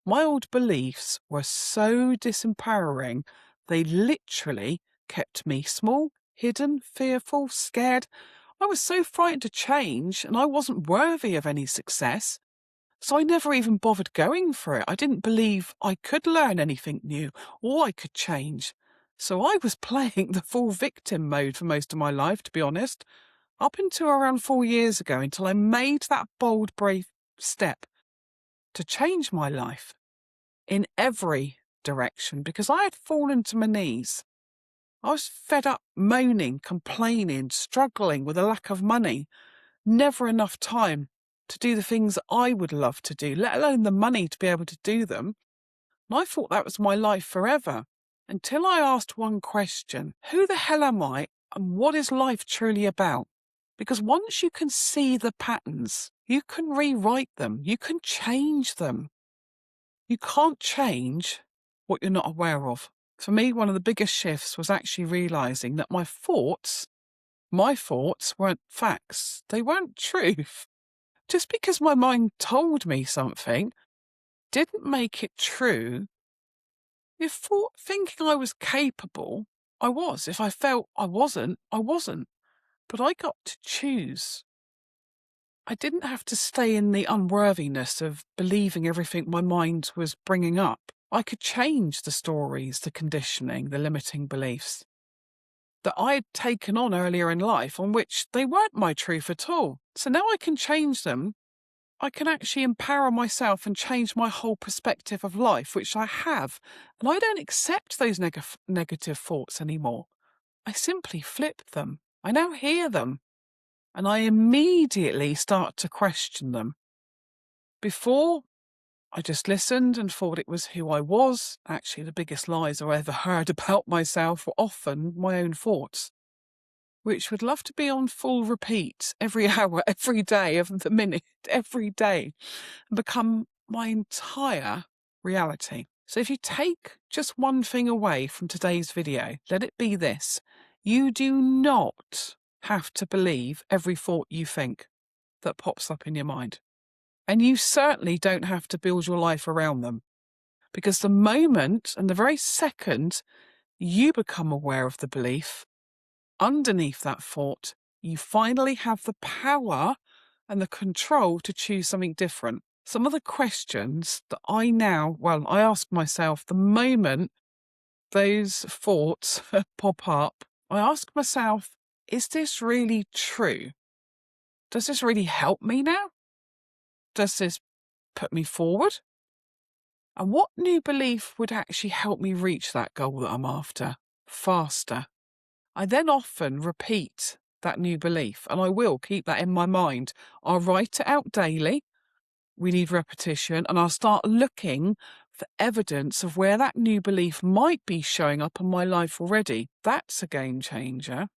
My old beliefs were so disempowering, they literally kept me small, hidden, fearful, scared. I was so frightened to change, and I wasn't worthy of any success. So I never even bothered going for it. I didn't believe I could learn anything new or I could change. So I was playing the full victim mode for most of my life, to be honest, up until around 4 years ago, until I made that bold, brave step to change my life in every direction, because I had fallen to my knees. I was fed up moaning, complaining, struggling with a lack of money, never enough time to do the things I would love to do, let alone the money to be able to do them. And I thought that was my life forever, until I asked one question: who the hell am I, and what is life truly about? Because once you can see the patterns, you can rewrite them, you can change them. You can't change what you're not aware of. For me, one of the biggest shifts was actually realizing that my thoughts weren't facts. They weren't truth. Just because my mind told me something didn't make it true. If thinking I was capable, I was. If I felt I wasn't, I wasn't. But I got to choose. I didn't have to stay in the unworthiness of believing everything my mind was bringing up. I could change the stories, the conditioning, the limiting beliefs that I had taken on earlier in life, on which they weren't my truth at all. So now I can change them. I can actually empower myself and change my whole perspective of life, which I have. And I don't accept those negative thoughts anymore. I simply flip them. I now hear them. And I immediately start to question them. Before, I just listened and thought it was who I was. Actually, the biggest lies I ever heard about myself were often my own thoughts, which would love to be on full repeat every hour, every day of the minute, every day, and become my entire reality. So if you take just one thing away from today's video, let it be this: you do not have to believe every thought you think that pops up in your mind. And you certainly don't have to build your life around them. Because the moment and the very second you become aware of the belief, underneath that thought, you finally have the power and the control to choose something different. Some of the questions that I ask myself the moment those thoughts pop up, I ask myself, is this really true? Does this really help me now? Does this put me forward? And what new belief would actually help me reach that goal that I'm after faster? I then often repeat that new belief, and I will keep that in my mind. I'll write it out daily. We need repetition, and I'll start looking for evidence of where that new belief might be showing up in my life already. That's a game changer.